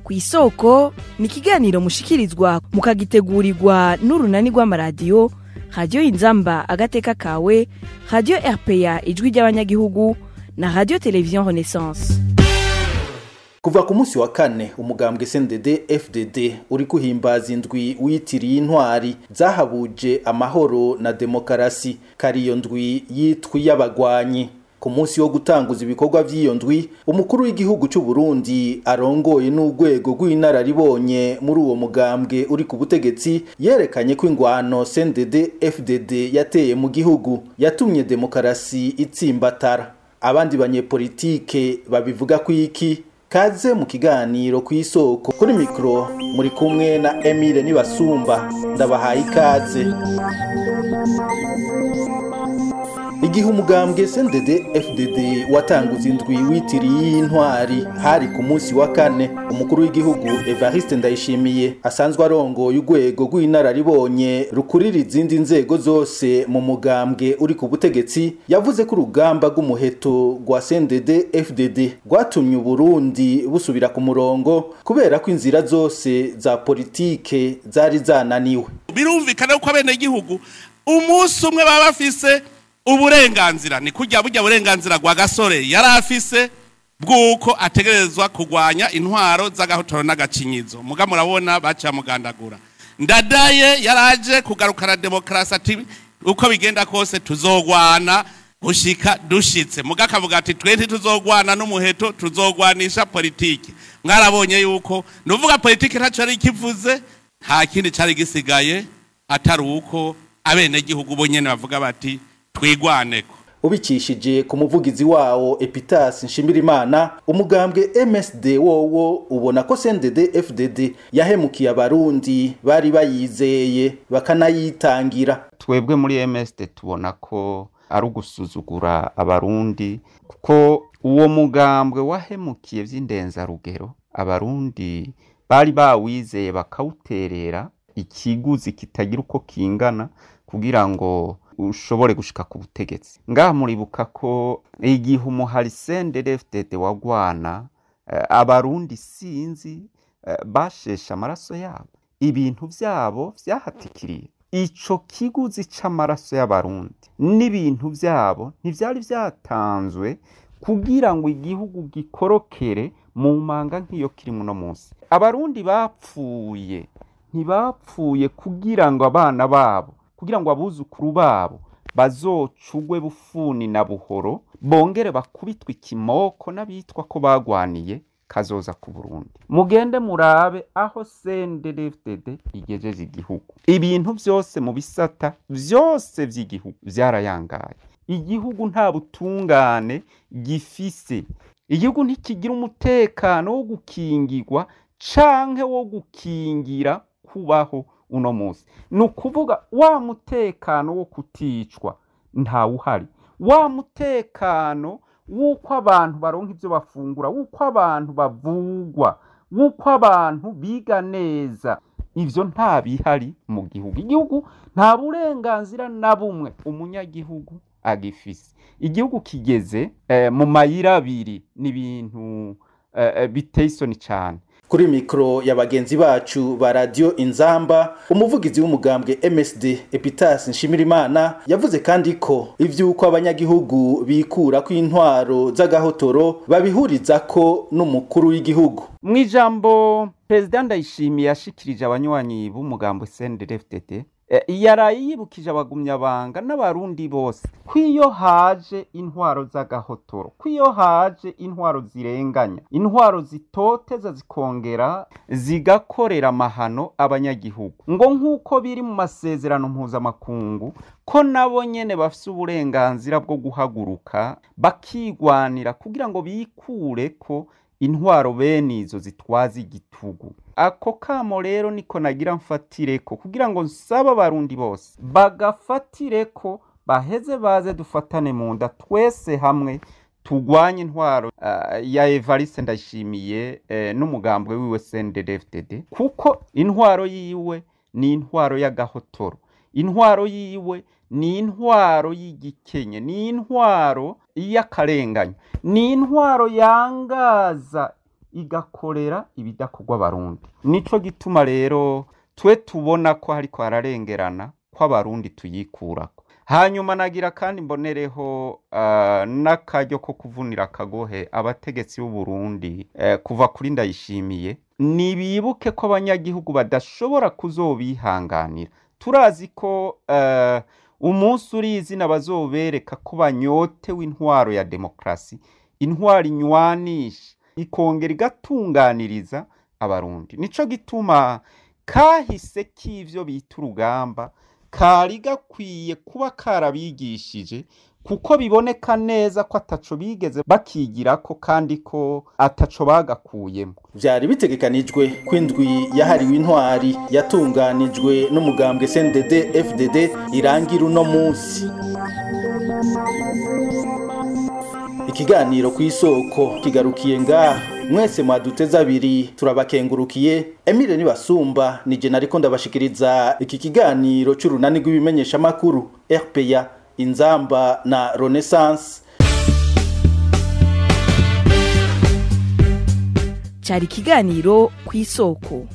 kw'isoko ni ikiganiro mushikirizwa mukagitegurirwa n'urunani rw'amaradiyo radiyo inzamba agateka kawe, radiyo RPA ijwi ry'abanyagihugu na radiyo televiziyo Renaissance. Kuva ku munsi wa kane umugambwe CNDD-FDD uri kuhimbaza indwi witiriye Intwari, zahabuje, amahoro na demokarasi, kariyo ndwi vy'iyo. Ku munsi wo gutanguza ibikorwa vy'iyo ndwi, umukuru w'igihugu cy'u Burundi arongoye n'urwego rw'inararibonye muri uwo mugambwe uri ku butegetsi yerekanye ko ingwano CNDD-FDD yateye mu gihugu yatumye demokarasi itsimbatara. Abandi banyepolitike babivuga ko iki? Kaze mu kiganiro kw'isoko. Kuri mikro muri kumwe na Emile Nibasumba, ndabahaye ikaze. Igihe umugambwe CNDD-FDD watanguza indwi witiriye Intwari, hari ku munsi wa kane, umukuru w'igihugu Evariste Ndayishimiye asanzwe arongoye urwego rw'inararibonye rukurira izindi nzego zose mu mugambwe uri ku butegetsi, yavuze ko urugamba rw'umuheto rwa CNDD-FDD rwatumye Burundi busubira ku murongo kubera ko inzira zose za politike zari zananiwe. Birumvikana ko abene gihugu umunsi umwe baba bafise uburenganzira, ni kujya burya burenganzira gwa gasore yarafise bwuko ategerezwa kugwanya intwaro z'agahotoro n'agacinyizo. Muga murabona baca mugandagura. Ndadaye yaraje kugarukana demokarasi ati uko bigenda kose tuzogwana gushika dushitse. Muga kavuga ati twenti tuzogwana n'umuheto, tuzogwanisha politiki. Mwarabonye yuko nuvuga politiki ntaco ari kivuze, nta kindi cari gisigaye atari uko abene gihugu bonyene bavuga bati twigwaneko. Ubicishije ku muvugizi wawo Epitas Nshimirimana, umugambwe MSD wowo ubona ko CNDD-FDD yahemukiye abarundi bari bayizeye bakanayitangira. Twebwe muri MSD tubona ko ari ugusuzugura abarundi, kuko uwo mugambwe wahemukiye vy'indenzarugero. Abarundi bari bawizeye bakawuterera ikiguzi kitagira uko kingana kugira ngo ushobore gushika ku butegetsi. Ngaha muribuka ko igihe umuhari CNDD-FDD wagwana, abarundi sinzi bashesha amaraso yabo, ibintu vyabo vyahatikiriye. Ico kiguzi c'amaraso y'abarundi n'ibintu vyabo ntivyari vyatanzwe kugira ngo igihugu gikorokere mu manga nk'iyo kiri muno munsi. Abarundi bapfuye, ntibapfuye kugira ngo abana babo, kugira ngo abuzukuru babo bazocugwe bufuni na buhoro, bongere bakubitwe ikimoko n'abitwa ko bagwaniye kazoza ku Burundi. Mugende murabe aho CNDD-FDD igejeje igihugu. Ibintu vyose mu bisata vyose vy'igihugu vyarayangaye. Igihugu nta butungane gifise. Igihugu ntikigira umutekano wo gukingirwa canke wo gukingira kubaho uno munsi. Nukuvuga wa mutekano wo kuticwa nta uhari. Wa mutekano wuko abantu baronka ivyo bafungura, wuko abantu bavugwa, wuko abantu biga neza, ivyo nta bihari mu gihugu. Igihugu nta burenganzira na bumwe umunyagihugu agifise. Igihugu kigeze mu mayira abiri n'ibintu biteye isoni cane. Kuri mikro ya bagenzi bacu ba radio Inzamba, umuvugizi w'umugambwe MSD Epitas Nshimirimana yavuze kandi ko ivyuko abanyagihugu bikura ko intwaro z'agahotoro babihurizako n'umukuru w'igihugu. Mwijambo President Ndayishimiye yashikirije abanywanyi b'umugambwe CNDD-FDD, yarayibukije abagumya banga n'abarundi bose kwiyo haje intwaro z'agahotoro, kwiyo haje intwaro zirenganya, intwaro zitoteza zikongera zigakorera amahano abanyagihugu, ngo nk'uko biri mu masezerano mpuzamakungu ko nabo nyene bafise uburenganzira bwo guhaguruka bakigwanira kugira ngo bikure ko intwaro bene izo zitwaza igitugu. Ako kamo rero niko nagira mfatireko kugira ngo nsaba abarundi bose bagafatireko, baheze baze dufatane mu nda twese hamwe tugwanye intwaro ya Evariste Ndayishimiye n'umugambwe wiwe CNDD-FDD, kuko intwaro yiwe ni intwaro y'agahotoro, intwaro yiwe ni intwaro y'igikenye, ni intwaro y'akarenganya, ni intwaro yangaza igakorera ibidakorwa abarundi. Nico gituma rero twe tubona ko hariko hararengerana ko abarundi tuyikurako. Hanyuma nagira kandi mbonereho n'akaryo ko kuvunira akagohe abategetsi b'u Burundi kuva kuri Ndayishimiye, nibibuke ko abanyagihugu badashobora kuzobihanganira. Turazi ko umunsi urizina bazobereka ko banyotewe intwaro ya demokarasi, intwari nywanisha ikongera igatunganiriza abarundi. Nico gituma kahise k'ivyo bita urugamba kari gakwiye kuba karabigishije, kuko biboneka neza ko ataco bigeze bakigirako kandi ko ataco bagakuyemo. Vyari bitegekanijwe ko indwi yahariwe intwari yatunganijwe n'umugambwe CNDD-FDD irangira uno munsi. Ikiganiro kw'isoko kigarukiye ngaha. Mwese mwaduteza abiri turabakengurukiye. Emile Nibasumba nije nariko ndabashikiriza iki kiganiro c'urunani rw'ibimenyesha makuru RPA, Inzamba na Renaissance. Cari kiganiro kw'isoko.